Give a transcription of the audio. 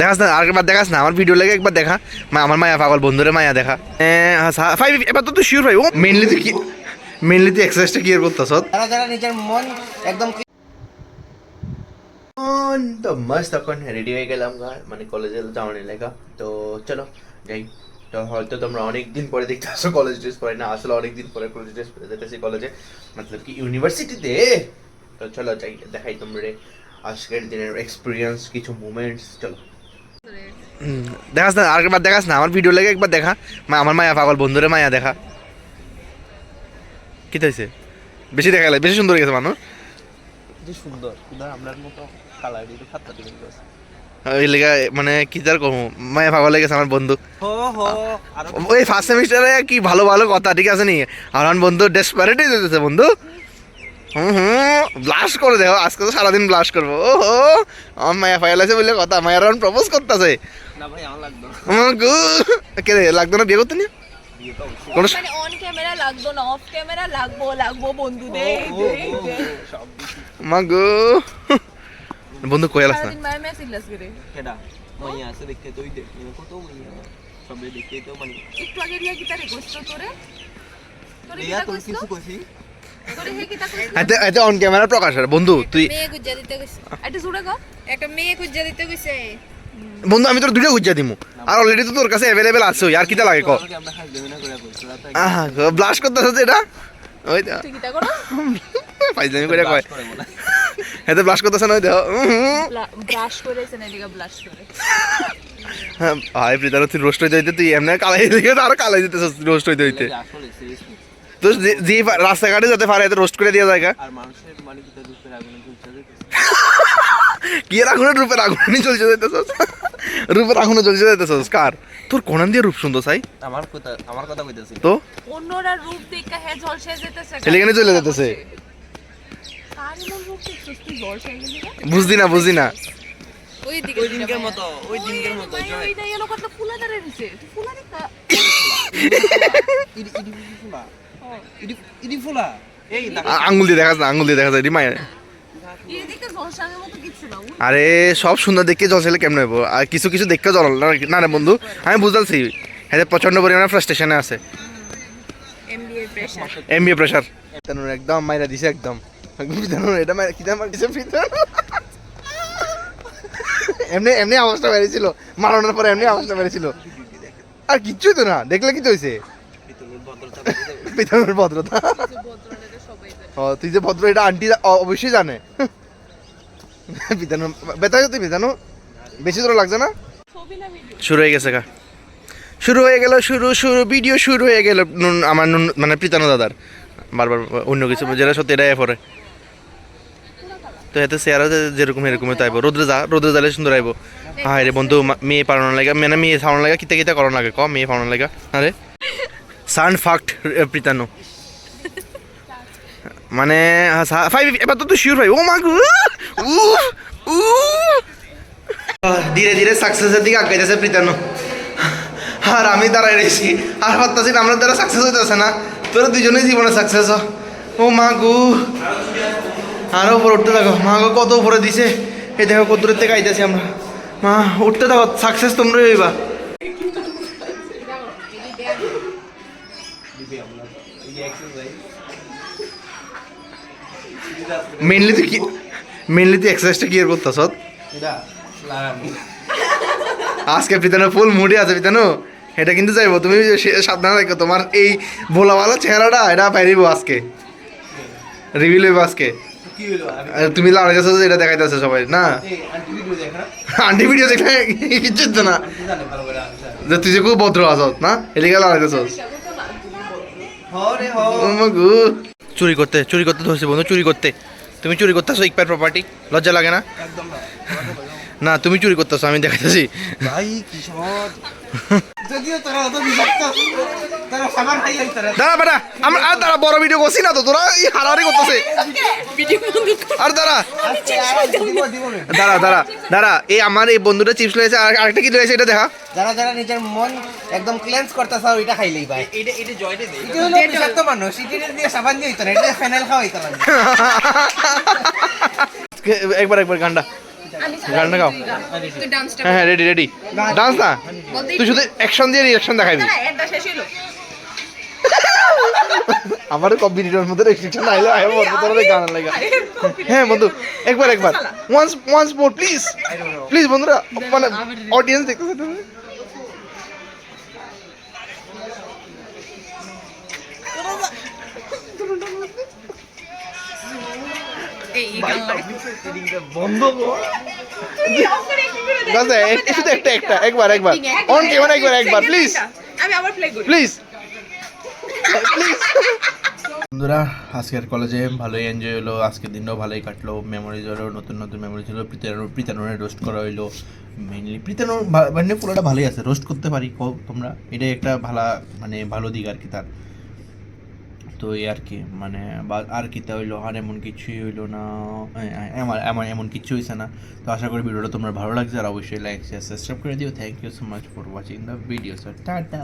দেখাস না, আরেকবার দেখাস না, আমার ভিডিও লেগে একবার দেখা। আমার মায়া পাগল বন্ধুরে মায়া দেখা। ভাই এবার তো তুই শিওর ভাই, ও মেনলি তুই কি, মেনলি তুই এক্সারসাইজটা কি করতেছ? যারা যারা নিজের মন একদম তো মস্ত তখন রেডি হয়ে গেলাম মানে কলেজে যাওয়ার লেখা। তো চলো যাই। তো হয়তো তোমরা অনেক দিন পরে দেখতে আসো কলেজ ড্রেস পরে, না আসলে অনেক দিন পরে কলেজ ড্রেস পরে যেতেছি কলেজে, মতলব কি ইউনিভার্সিটিতে। তো চলো যাই, দেখাই তোমরা আজকের দিনের এক্সপিরিয়েন্স, কিছু মুমেন্টস। চলো দেখাস না, আরেকবার দেখাস না, আমার ভিডিও লেগে একবার দেখা। আমার মায়া পাগল বন্ধুরে মায়া দেখা। কি হয়েছে? বেশি দেখা লাগে, বেশি সুন্দর গেছে মানুষ। সুন্দর কিন্তু আপনার মতো কালার একটু খাতা দিবেন বাস। ওই লেগে মানে কি তার কম মায়া পাগল হয়ে গেছে আমার বন্ধু। আর ওই ফার্স্ট সেমিস্টারে কি ভালো ভালো কথা ঠিক আছে নি, আর আমার বন্ধু ডেসপারেটই যেতেছে বন্ধু। ব্লাস্ট করে দেখো, আজকে তো সারাদিন ব্লাস্ট করবো। ও হো, আমার মায়া ফাইল আছে বলে কথা, মায়ের এখন প্রপোজ করতেছে। না ভাই আমার লাগতো কে রে লাগতো না বিয়ে করতে নিয়ে? কোনো মানে অন ক্যামেরা লাগতো না, অফ ক্যামেরা লাগবো বন্ধু দে সব মা গো বন্ধু কই আলাস না? সারাদিন মায়ের মেসেজ লাস করে। কেডা মাইয়া আছে দেখতে তুই দেখ কত মাইয়া সবে দেখতে তো মানে একটু আগে রিয়া কি তারে কইছো তোরে? তোরে কি রিয়া তা তুই কইছো? কিছু কইছি তোরে হে কি তা কইছো? এতে এতে অন ক্যামেরা প্রকাশ হয় বন্ধু। তুই মেয়ে গুজ্জা দিতে কইছে, এটা জোরে গো। একটা মেয়ে গুজ্জা দিতে কইছে। বন্ধু আমি তোর দুটো গুজ্জা দিমু, আর অলরেডি তো তোর কাছে অ্যাভেলেবেল আছে, আর কিটা লাগে ক? আমাকে আমরা হাসবে না করে কইছিল তাই আহা ব্লাস্ট করতেছ এটা, ওই তো তুই কি তা করো? ফাইজলামি করে কয়, করে বলে এতে ব্লাস্ট করতেছ না? ওই দেখো ব্রাশ করেছে না, এদিকে ব্লাশ করে। হ্যাঁ ভাই প্রীতার তুই রোস্ট হইতে হইতে তুই এমনি কালাই দিকে আরো কালাই দিতেছ রোস্ট হইতে হইতে। আসলে সিরিয়াসলি তো যে রাস্তাঘাটে যাতে পারে এতে রোস্ট করে দেওয়া জায়গা। আর মানুষের মানে কি তার দুঃখের আগুনে জ্বলছে দেখছিস কি এর আগুনে রূপের আগুনই চলছে যাইতেছস, রূপের আগুনে চলছে যাইতেছস কার? তোর কোনান দিয়ে রূপ সুন্দর চাই আমার কথা কইতাছি তো অন্যরা রূপ দেখে হে ঝলসে যেতেছে। এলিগানে চলে যেতেছে। আর এমন রূপ দেখছিস তুই ঝলসে গেলি না? বুঝদি না ওই দিকে ওই দিনকের মতো ভাই ওইটা এলো কত ফুলা দাঁড়িয়ে রইছে। তুই ফুলা দেখা। ইডি ফুলা এই না আঙ্গুল দিয়ে দেখাস না, আঙ্গুল দিয়ে দেখা যায় রিমায়। এদিকে ঝলসানোর মতো কিছু না। আরে সব সুন্দর দেখে জল ছেলে কেমন হইব, আর কিছু কিছু দেখতে জল না রে বন্ধু, আমি বুঝতেছি হ্যাঁ প্রচন্ড পরিমাণে ফ্রাস্ট্রেশনে আছে, এমবিএ প্রেসার। এমবিএ প্রেশার একদম মাইরা দিছে একদম। এটা মাইরা কিটা মার দিছে এমনি এমনি অবস্থা বেরিয়েছিল, মারানোর পরে এমনি অবস্থা বেরিয়েছিল, আর কিচ্ছুই তো না দেখলে কি হয়েছে? পিতানোর ভদ্রতা। ও তুই যে ভদ্র এটা আন্টি অবশ্যই জানে। পিতানো বেতা তুই পিতানো বেশি দূর লাগছে না? শুরু হয়ে গেছে শুরু হয়ে গেল ভিডিও শুরু হয়ে গেল আমার মানে প্রীতানো দাদার বারবার অন্য কিছু যেটা সত্যি এটা পরে। তো এতে চেয়ারা যেরকম এরকম আইব, রোদ্রে জালে সুন্দর আইব। হ্যাঁ রে বন্ধু মেয়ে পালানো লাগা, মানে মেয়ে ছাড়ানো লাগা কিতা কিতা করানো লাগে ক, মেয়ে পালানো লাগা আরে সান ফাক্ট প্রীতানো মানে ভাই এবার তো তুই শিওর ভাই, ও মা গো ধীরে ধীরে সাকসেসের দিকে আগাইতেছে প্রীতানো, আর আমি দাঁড়াই রয়েছি আর ভাবতেছি আমরা দ্বারা সাকসেস হইতেছে না, তোরা দুজনেই জীবনে সাকসেস হ। ও মা গো আরো উপরে উঠতে থাকো, মা গো কত উপরে দিছে, এই দেখো কত দূরের থেকে আইতেছি আমরা, মা উঠতে থাকো, সাকসেস তোমরাই হইবা। মেনলি তুই এক্সারসাইজটা কি করতেছ? আজকে পিতানো ফুল মুডে আছে পিতানো, এটা কিন্তু যাইবো, তুমি সাবধানে রাখো, তোমার এই ভোলাওয়ালা চেহারাটা এটা বাইরিব আজকে, রিভিল হইব আজকে। তুমি লাগাইতেছো এটা দেখাইতেছে সবাই না, আন্টি ভিডিও দেখলে কিচ্ছু তো না, যে তুই যে খুব ভদ্র আছ না এদিকে লাগাইতেছ। চুরি করতে ধরছে বন্ধু, চুরি করতে, তুমি চুরি করতেছো ইকপার প্রপার্টি, লজ্জা লাগে না? না তুমি চুরি করতেছো, আমি দেখাইতেছি ভাই কি সহজ যদিও তোরা অত বিরক্ত তোরা সামান খাই তোরা দাঁড়া বেটা, আমরা আর দাঁড়া বড় ভিডিও করছি না তো, তোরা এই হারাহারি করতেছে। আর দাঁড়া দাঁড়া এই আমার এই বন্ধুটা চিপস লয়েছে, আর আরেকটা কি লয়েছে এটা দেখা। যারা যারা নিজের মন একদম ক্লেন্স করতেছ ওইটা খাইলেই ভাই, এটা জয়টা দেই, এটা হলো বিষাক্ত মানুষ, এটা দিয়ে সাবান দিয়ে হইতো না, এটা ফেনাইল খাওয়া হইতো না। একবার গান্ডা গানটা গাও তুই ডান্সটা হ্যাঁ হ্যাঁ রেডি রেডি ডান্স না তুই শুধু অ্যাকশন দিয়ে রিঅ্যাকশন দেখাবি এটা শেষ হলো আমার কম্পিটিটরের মধ্যে রেস্ট্রিকশন আইলো আই আমার তোর গান লাগা হ্যাঁ বন্ধু একবার ওয়ান্স মোর প্লিজ প্লিজ বন্ধুরা মানে অডিয়েন্স দেখতেছে তুমি এই গান লাগে গাছে শুধু একটা একবার অন ক্যামেরা একবার প্লিজ আমি আবার প্লে করি প্লিজ প্লিজ বন্ধুরা আজকের কলেজে ভালোই এনজয় হলো আজকের দিনটাও ভালোই কাটলো মেমোরিজ হলো নতুন মেমোরিজ হলো প্রীতানুরে রোস্ট করা হইলো মেইনলি প্রীতানুর মানে পুরোটা ভালোই আছে রোস্ট করতে পারি তোমরা এটাই একটা ভালো দিক আর কি তার তো এই আর কি মানে আর কি তা হইলো আর এমন কিছুই হইলো না আমার এমন কিছু হয়েছে না তো আশা করি ভিডিওটা তোমরা ভালো লাগছে আর অবশ্যই লাইক শেয়ার সাবস্ক্রাইব করে দিও thank you so much for watching the video so tata